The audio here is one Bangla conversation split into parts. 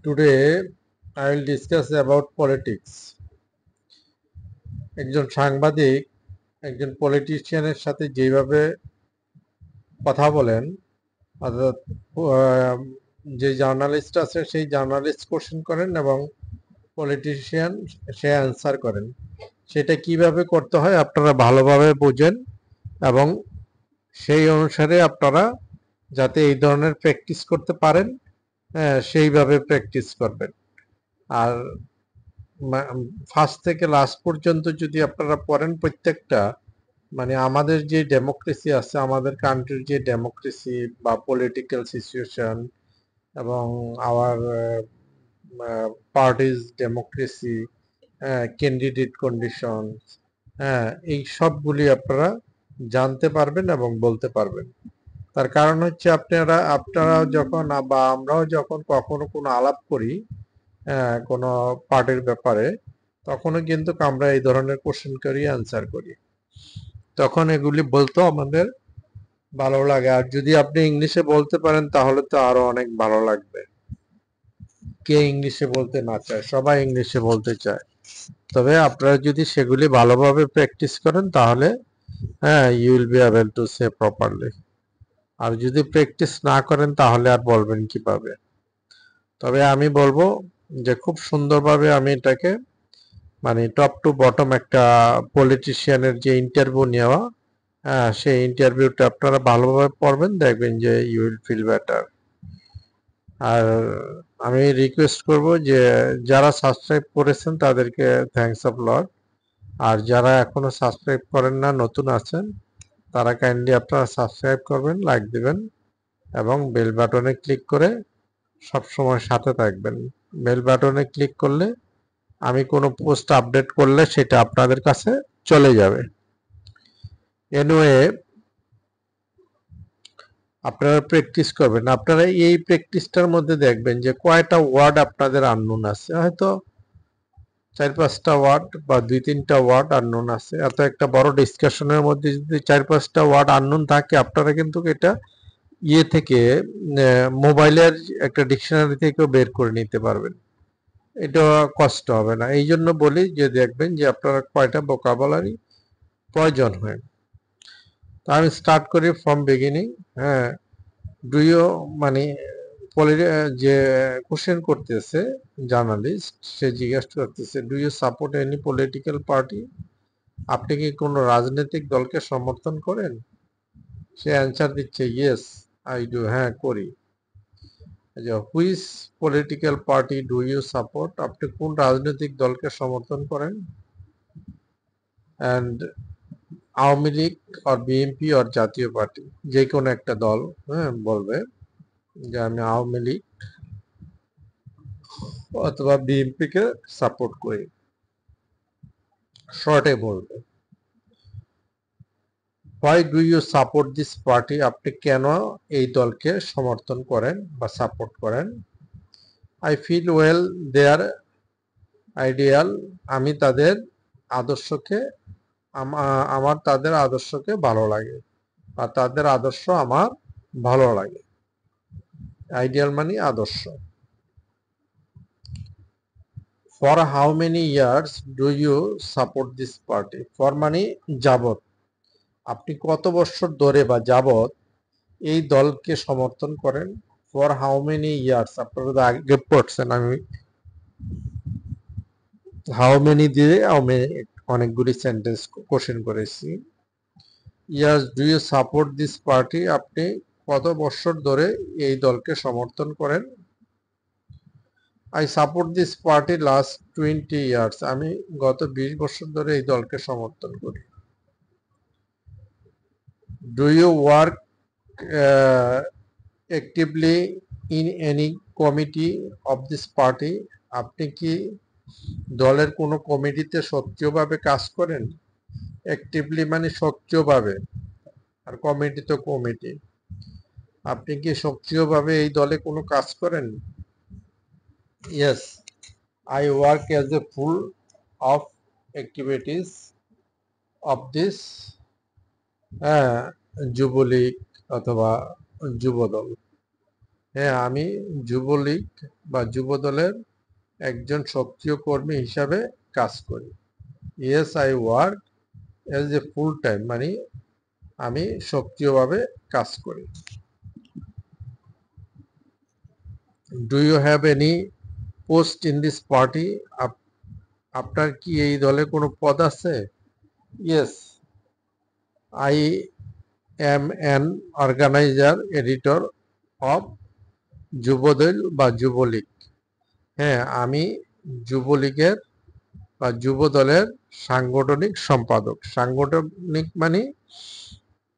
Today, I will discuss about politics. একজন সাংবাদিক একজন পলিটিশিয়ানের সাথে যেভাবে কথা বলেন, অর্থাৎ আহ, যে জার্নালিস্ট আছে সেই জার্নালিস্ট কোশ্চেন করেন এবং পলিটিশিয়ান সে অ্যান্সার করেন, সেটা কিভাবে করতে হয় আপনারা ভালোভাবে বোঝেন এবং সেই অনুসারে আপনারা যাতে এই ধরনের প্র্যাকটিস করতে পারেন, সেইভাবে প্র্যাকটিস করবেন। আর ফার্স্ট থেকে লাস্ট পর্যন্ত যদি আপনারা পড়েন প্রত্যেকটা, মানে আমাদের যে ডেমোক্রেসি আছে, আমাদের কান্ট্রির যে ডেমোক্রেসি বা পলিটিক্যাল সিচুয়েশন এবং our parties democracy, candidate condition, এই সবগুলি আপনারা জানতে পারবেন এবং বলতে পারবেন। তার কারণ হচ্ছে আপনারা যখন বা আমরাও যখন কখনো কোনো আলাপ করি কোনো পার্টির ব্যাপারে, তখনও কিন্তু আমরা এই ধরনের কোশ্চেন করি, অ্যান্সার করি, তখন এগুলি বলতেও আমাদের ভালো লাগে। আর যদি আপনি ইংলিশে বলতে পারেন তাহলে তো আরো অনেক ভালো লাগবে। কে ইংলিশে বলতে না চায়? সবাই ইংলিশে বলতে চায়। তবে আপনারা যদি সেগুলি ভালোভাবে প্র্যাকটিস করেন তাহলে you will be able to say properly. আর যদি প্র্যাকটিস না করেন তাহলে আর বলবেন কিভাবে? তবে আমি বলবো যে খুব সুন্দরভাবে আমি এটাকে, মানে টপ টু বটম একটা পলিটিশিয়ানের যে ইন্টারভিউ নেওয়া, সেই ইন্টারভিউটা আপনারা ভালোভাবে পড়বেন, দেখবেন যে ইউ উইল ফিল বেটার। আর আমি রিকোয়েস্ট করব যে যারা সাবস্ক্রাইব করেছেন তাদেরকে থ্যাঙ্কস অফ লট। আর যারা এখনো সাবস্ক্রাইব করেন না, নতুন আছেন, তারা কাইন্ডলি আপনারা সাবস্ক্রাইব করবেন, লাইক দিবেন এবং বেল বাটনে ক্লিক করে সবসময় সাথে থাকবেন। বেল বাটনে ক্লিক করলে আমি কোনো পোস্ট আপডেট করলে সেটা আপনাদের কাছে চলে যাবে। এনিওয়ে, আপনারা প্র্যাকটিস করবেন। আপনারা এই প্র্যাকটিসটার মধ্যে দেখবেন যে কয়টা ওয়ার্ড আপনাদের আননোন আছে। হয়তো 4-5টা ওয়ার্ড বা 2-3টা ওয়ার্ড আননোন আছে। এত একটা বড় ডিসকাশনের মধ্যে যদি 4-5টা ওয়ার্ড আননোন থাকে, আপনারা কিন্তু এটা থেকে মোবাইলের একটা ডিকশনারি থেকেও বের করে নিতে পারবেন। এটা কষ্ট হবে না। এই জন্য বলি যে দেখবেন যে আপনারা কয়টা ভোকাবুলারি প্রয়োজন হয়। তা আমি স্টার্ট করি ফ্রম বিগিনিং। হ্যাঁ, ডু ইউ, মানে যে কোশ্চেন করতেছে জার্নালিস্ট, সে জিজ্ঞাসা করতেছে do you support any political party? আপনি কি কোনো রাজনৈতিক দলকে সমর্থন করেন? সে অ্যান্সার দিচ্ছে ইয়েস আই ডু, হ্যাঁ করি। Which political party do you support? আপনি কোন রাজনৈতিক দলকে সমর্থন করেন? অ্যান্ড আওয়ামী লীগ আর বিএনপি আর জাতীয় পার্টি, যে কোনো একটা দল বলবে যে আমি আওয়ামী লীগ অথবা বিএনপি কে সাপোর্ট করি, শর্টে বলবে। Why do you support this party? আপনি কেন এই দলকে সমর্থন করেন বা সাপোর্ট করেন? I feel well their ideal, আমি তাদের আদর্শকে, আমার তাদের আদর্শকে ভালো লাগে বা তাদের আদর্শ আমার ভালো লাগে। আইডিয়াল মানে আদর্শ। For how many years do you support this party? For মানে যাবত, আপনি কত বছর ধরে বা যাবত এই দলকে সমর্থন করেন। ফর হাউ মেনি ইয়ার্স, আপনারা আগে পড়ছেন, আমি হাউ মেনি দিয়ে অনেকগুলি সেন্টেন্স কোশ্চেন করেছি। Years do you support this party, আপনি কত বছর ধরে এই দলকে সমর্থন করেন? I support this party last 20 years, আমি গত 20 বছর ধরে এই দলকে সমর্থন করি। Do you work actively in any committee of this party? আপনি কি দলের কোনো কমিটিতে সক্রিয়ভাবে কাজ করেন? অ্যাক্টিভলি মানে সক্রিয়ভাবে, আর কমিটি তো কমিটি। আপনি কি সক্রিয়ভাবে এই দলে কোনো কাজ করেন? Yes I work as a full of activities of this Jubo League অথবা যুবদল। হ্যাঁ, আমি যুবলীগ বা যুবদলের একজন সক্রিয় কর্মী হিসাবে কাজ করি। Yes, I work as a full time, মানে আমি সক্রিয়ভাবে কাজ করি। Do you have any post in this party? আপনার কি এই দলে কোনো পদ আছে? Yes, I am an organiser editor of Jubo Dal বা যুবলীগ। হ্যাঁ, আমি যুবলীগের বা যুব দলের সাংগঠনিক সম্পাদক। সাংগঠনিক মানে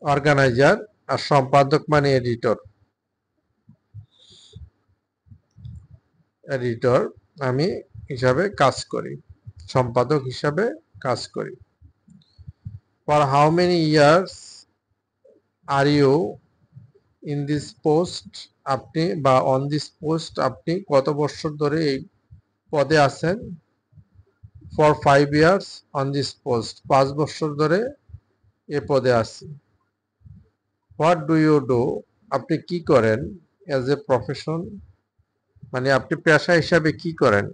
অর্গানাইজার, আর সম্পাদক মানে এডিটর। এডিটর আমি হিসাবে কাজ করি, সম্পাদক হিসাবে কাজ করি। For how many years are you in this post? আপনি বা অন দিস পোস্ট আপনি কত বছর ধরে এই পদে আছেন? For 5 years on this post, 5 বছর ধরে এ পদে আছি। What do you do? আপনি কি করেন? অ্যাজ এ প্রফেশন, মানে আপনি পেশা হিসাবে কি করেন?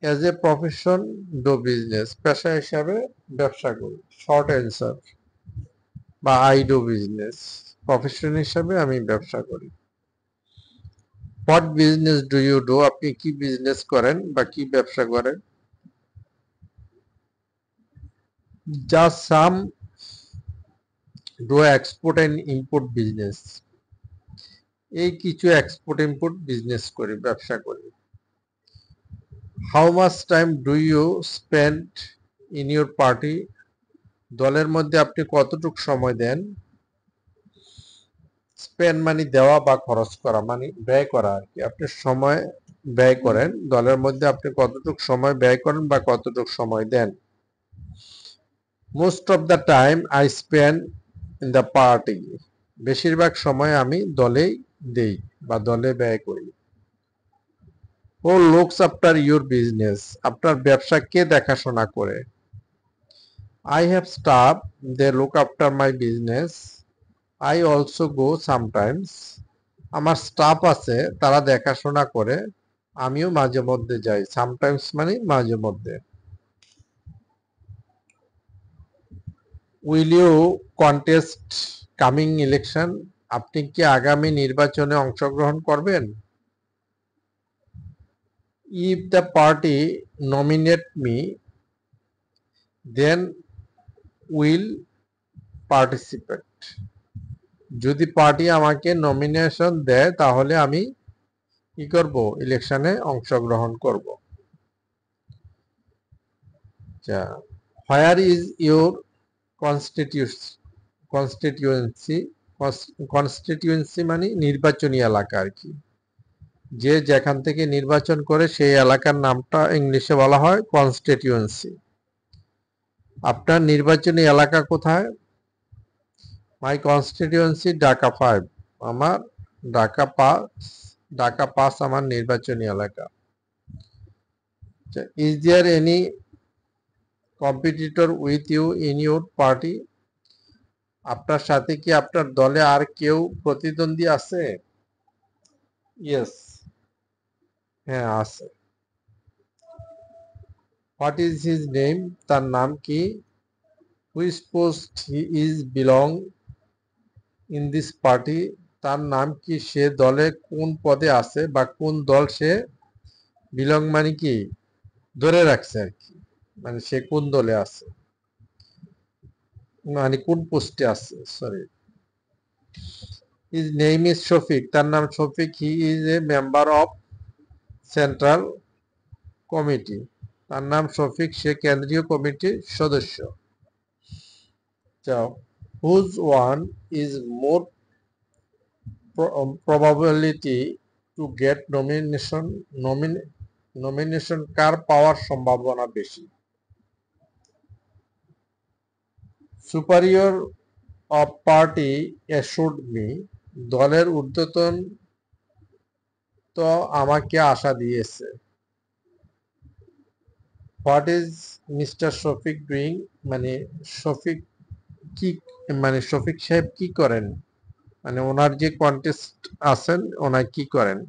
As a profession do business, পেশা হিসাবে ব্যবসা করি। Short answer. বা আই ডু বিজনেস, প্রফেশন হিসাবে আমি ব্যবসা করি। What business do you do? আপনি কি বিজনেস করেন বা কি ব্যবসা করেন? Just some do export and import business, এই কিছু এক্সপোর্ট ইম্পোর্ট বিজনেস করি, ব্যবসা করি। হাউ মাচ টাইম ডু ইউ স্পেন্ড ইন ইউর পার্টি? দলের মধ্যে আপনি কতটুকু সময় দেন? স্পেন্ড মানে দেওয়া বা খরচ করা, মানে ব্যয় করা আর কি। আপনি সময় ব্যয় করেন, দলের মধ্যে আপনি কতটুকু সময় ব্যয় করেন বা কতটুকু সময় দেন? Most of the time I spend in the party, বেশিরভাগ সময় আমি দলেই দেই বা দলে ব্যয় করি। Who looks after your business, আপনার ব্যবসা কে দেখাশোনা করে? I have staff, they look after my business. I also go sometimes, আমার স্টাফ আছে, তারা দেখাশোনা করে, আমিও মাঝে মধ্যে যাই। সামটাইমস মানে মাঝে মধ্যে। Will you contest coming election? আপনি কি আগামী নির্বাচনে অংশগ্রহণ করবেন? If the party nominate me then will participate, যদি পার্টি আমাকে নমিনেশন দেয় তাহলে আমি কি করব? ইলেকশনে অংশগ্রহণ করব। আচ্ছা, where is your constituency? Constituency মানে নির্বাচনী এলাকা আর কি। যে যেখান থেকে নির্বাচন করে সেই এলাকার নামটা ইংলিশে বলা হয় কনস্টিটিউয়েন্সি। আপনার নির্বাচনী এলাকা কোথায়? মাই কনস্টিটিউয়েন্সি ঢাকা 5, আমার ঢাকা 5 আমার নির্বাচনী এলাকা। Is there any competitor with you in your party? আপনার সাথে কি আপনার দলে আর কেউ প্রতিদ্বন্দ্বী আছে? ইয়েস, হ্যাঁ আছে। What is his name? তার নাম কি? Which post he is belong in this party? তার নাম কি? সে দলে কোন পদে আছে বা কোন দল সে বিলং মানে কি ধরে রাখছে আর কি, মানে সে কোন দলে আছে, মানে কোন পোস্টে আছে, sorry. His name is Shafiq, তার নাম Shafiq. He is a member of central committee, তার নাম শফিক, সে কেন্দ্রীয় কমিটির সদস্য। Whose one is more probability to get nomination, কার পাওয়ার সম্ভাবনা বেশি? Superior of party assured me, দলের ঊর্ধ্বতন তো আমাকে আশা দিয়েছে। What is mister Shafiq doing? মানে শফিক কি, মানে শফিক সাহেব কি করেন? মানে ওনার যে কন্টেস্ট আছেন ওনার কি করেন,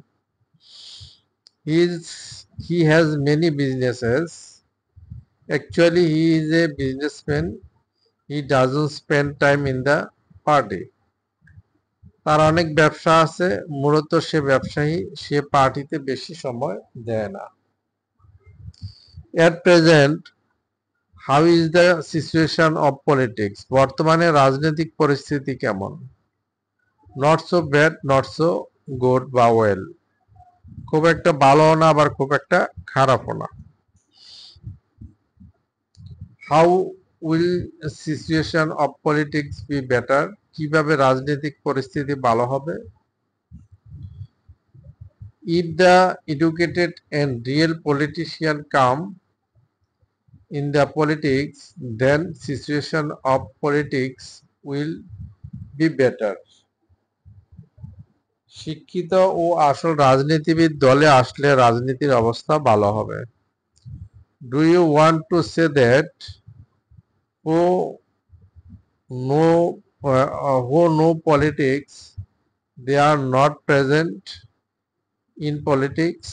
he has many businesses. Actually he is a businessman. He doesn't spend time in the party. তার অনেক ব্যবসা আছে, মূলত সে ব্যবসায়ী, সে পার্টিতে বেশি সময় দেয় না। At present, how is the situation of politics? বর্তমানে রাজনৈতিক পরিস্থিতি কেমন? Not so bad, not so good বা well. খুব একটা ভালো না, আবার খুব একটা খারাপও না। How will situation of politics be better? কিভাবে রাজনৈতিক পরিস্থিতি ভালো হবে? If the educated and real politician come in the politics, then situation of politics will be better. শিক্ষিত ও আসল রাজনীতিবিদ দলে আসলে রাজনীতির অবস্থা ভালো হবে। Do you want to say that who know politics, they are not present in politics?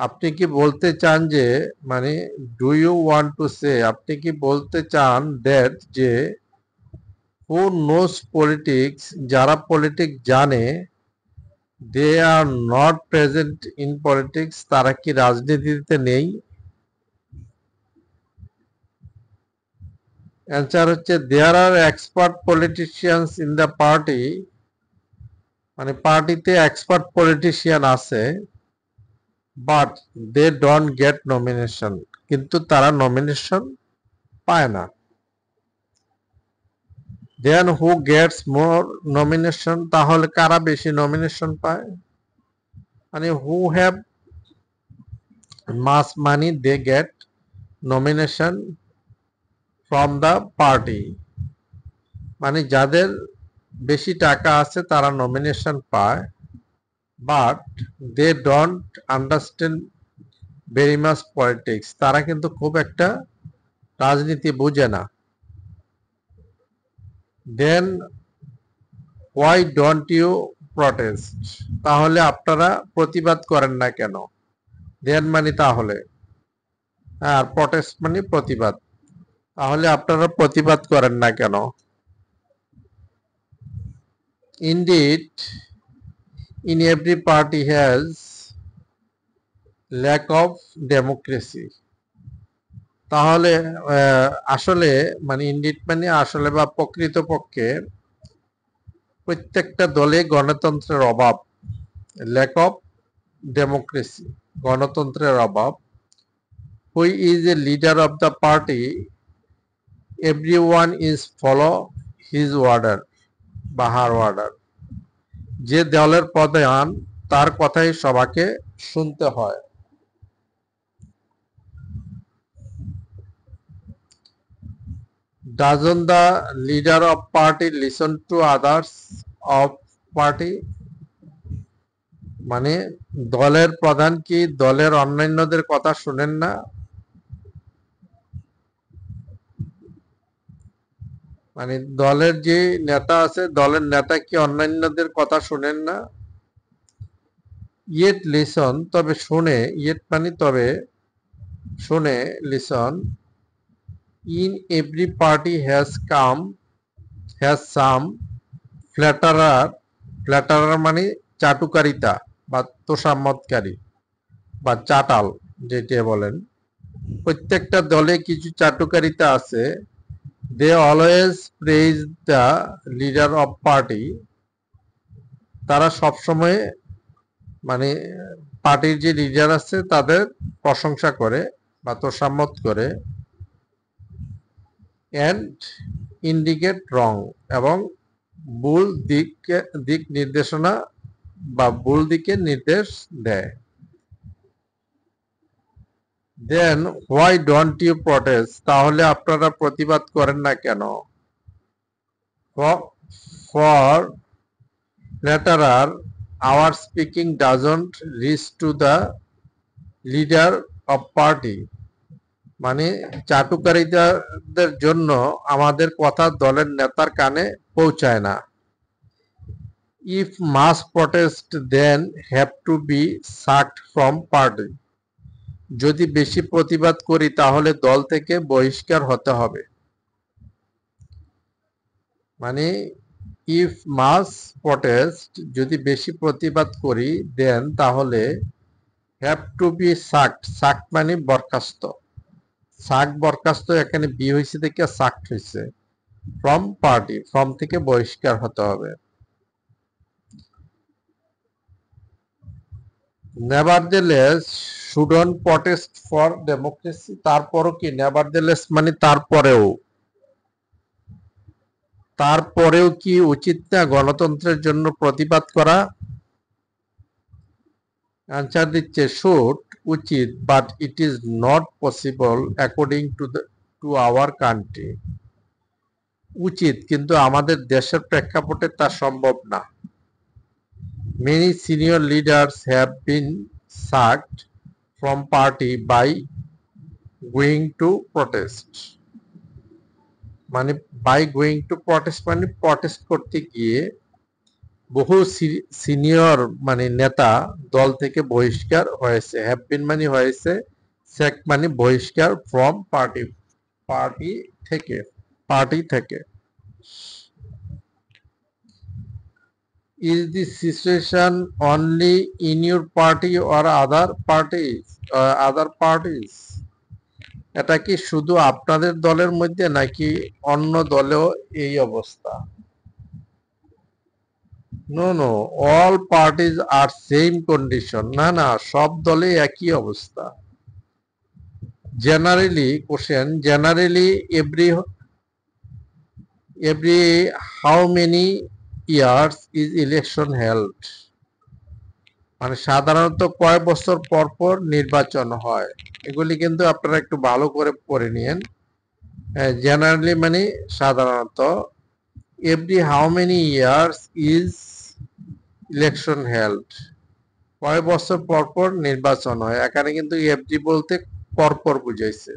আপনি কি বলতে চান যে, মানে do you want to say, আপনি কি বলতে চান দ্যাট যে হু নোস পলিটিক্স, যারা পলিটিক্স জানে, they are not present in politics, তারা কি রাজনীতিতে নেই? অ্যান্সার হচ্ছে there are expert politicians in the party, মানে পার্টিতে এক্সপার্ট পলিটিশিয়ান আছে, but they don't get nomination, কিন্তু তারা নমিনেশন পায় না। দেন হু গেটস মোর নমিনেশন, তাহলে কারা বেশি নমিনেশন পায়? মানে who have mass money they get nomination from the party, মানে যাদের বেশি টাকা আছে তারা নমিনেশন পায়, but they don't understand very much politics, তারা কিন্তু খুব একটা রাজনীতি বুঝে না। Then why don't you protest, তাহলে আপনারা প্রতিবাদ করেন না কেন? দেন মানে তাহলে, আর প্রটেস্ট মানে প্রতিবাদ, তাহলে আপনারা প্রতিবাদ করেন না কেন? Indeed in every party has lack of democracy, তাহলে আসলে মানে ইনডিড মানে আসলে বা প্রকৃতপক্ষে প্রত্যেকটা দলে গণতন্ত্রের অভাব, ল্যাক অফ ডেমোক্রেসি, গণতন্ত্রের অভাব। হুই is a leader of the party, everyone is follow his order বা হার অর্ডার, যে দলের প্রধান তার কথাই সবাইকে শুনতে হয়। Doesn't the leader of party listen to others of party? মানে দলের প্রধান কি দলের অন্যান্যদের কথা শুনেন না? মানে দলের যে নেতা আছে, দলের নেতা কি অন্যান্যদের কথা শুনেন না? ইয়েট লিসন, তবে শুনে, ইয়েট মানে তবে, শুনে, listen. In every party has some flatterer, flatterer মানে চাটুকারিতা বা তোষামতকারী বা চাটাল যেটা বলেন, প্রত্যেকটা দলে কিছু চাটুকারিতা আছে। They always praise the leader of party, তারা সবসময় মানে পার্টির যে লিডার আছে তাদের প্রশংসা করে বা তোষামত করে। অ্যান্ড ইন্ডিকেট রং, এবং ভুল দিক নির্দেশনা বা ভুল দিকে নির্দেশ দেয়। Then why don't you protest, তাহলে আপনারা প্রতিবাদ করেন না কেন? For flatterer our speaking doesn't reach to the leader of party, মানে চাটুকারীদের জন্য আমাদের কথা দলের নেতার কানে পৌঁছায় না। If mass protest then have to be sacked from party, যদি বেশি প্রতিবাদ করি তাহলে দল থেকে বহিষ্কার হতে হবে। মানে ইফ মাস প্রটেস্ট, যদি বেশি প্রতিবাদ করি, দেন তাহলে have to be sacked, sacked মানে বরখাস্ত, সাক বরখাস্ত, এখানে বি হয়েছে থেকে সাকড হয়েছে, ফ্রম পার্টি, ফ্রম থেকে বহিষ্কার হতে হবে। নেভারদেলেস শুডন্ট প্রটেস্ট ফর ডেমোক্রেসি, তারপরও কি, নেভারদেলেস মানে তারপরেও, তারপরেও কি উচিত না গণতন্ত্রের জন্য প্রতিবাদ করা? অ্যান্সার দিচ্ছে শুড, উচিত, but it is not possible according to our country, উচিত কিন্তু আমাদের দেশের প্রেক্ষাপটে তা সম্ভব না। Many senior leaders have been sacked from party by going to protest. মানে বাই গোয়িং টু প্রটেস্ট মানে প্রটেস্ট করতে গিয়ে বহু সিনিয়র মানে নেতা দল থেকে বহিষ্কার হয়েছে। হ্যাভ বিন মানে হয়েছে, স্যাক মানে বহিষ্কার, ফ্রম পার্টি, পার্টি থেকে, পার্টি থেকে। Is the situation only in your party or other parties? Other parties? এটা কি শুধু আপনাদের দলের মধ্যে নাকি অন্য দলেও এই অবস্থা? নো নো, অল পার্টিজ আর সেম কন্ডিশন, না না, সব দলে একই অবস্থা। Generally question, generally every how many years is election held, মানে সাধারণত কয় বছর পর পর নির্বাচন হয়? এগুলি কিন্তু আপনারা একটু ভালো করে পড়ে নিন। জেনারেলি মানে সাধারণত, every how many years is election held, কয় বছর পর পর নির্বাচন হয়। এখানে কিন্তু এভরি বলতে পরপর বুঝাইছে,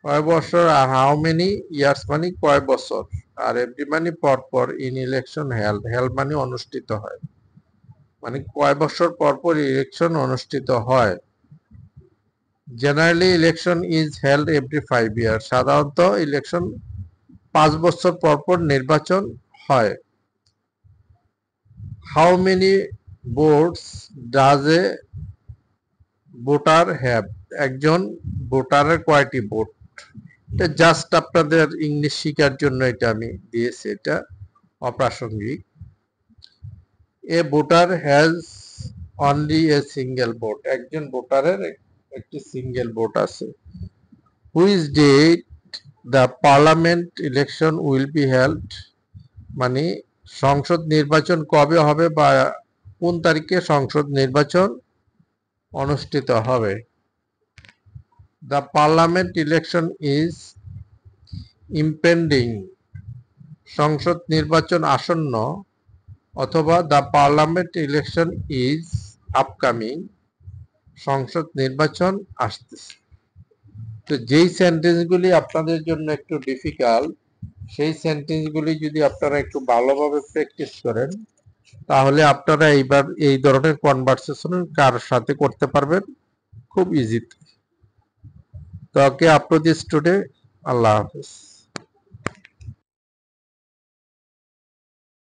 কয় বছর, আর হাউ মেনি ইয়ার্স মানে কয় বছর, আর এভরি মানে পরপর, ইন ইলেকশন হেল্ড, হেল্ড মানে অনুষ্ঠিত হয়, মানে কয় বছর পর পর ইলেকশন অনুষ্ঠিত হয়। Generally election is held every 5 ইয়ার, সাধারণত ইলেকশন 5 বছর পর পর নির্বাচন হয়। How many votes does a voter have, একজন ভোটারের কয়টি ভোট? এটা জাস্ট আপনাদের ইংলিশ শেখার জন্য এটা আমি দিয়েছি, এটা অপ্রাসঙ্গিক। A voter has only a single vote, একজন ভোটারের একটি সিঙ্গেল ভোট আছে। Which date the parliament election will be held, মানে সংসদ নির্বাচন কবে হবে বা কোন তারিখে সংসদ নির্বাচন অনুষ্ঠিত হবে। The parliament election is impending, সংসদ নির্বাচন আসন্ন, অথবা the parliament election is upcoming, সংসদ নির্বাচন আসতেছে। তো যেই সেন্টেন্সগুলি আপনাদের জন্য একটু ডিফিকাল্ট, সেই সেন্টেন্সগুলি যদি আপনারা একটু ভালোভাবে প্র্যাকটিস করেন, তাহলে আপনারা এইবার এই ধরনের কনভারসেশন কার সাথে করতে পারবেন খুব ইজিতে। তো ওকে, আপ টু দিস টুডে, আল্লাহ হাফেজ।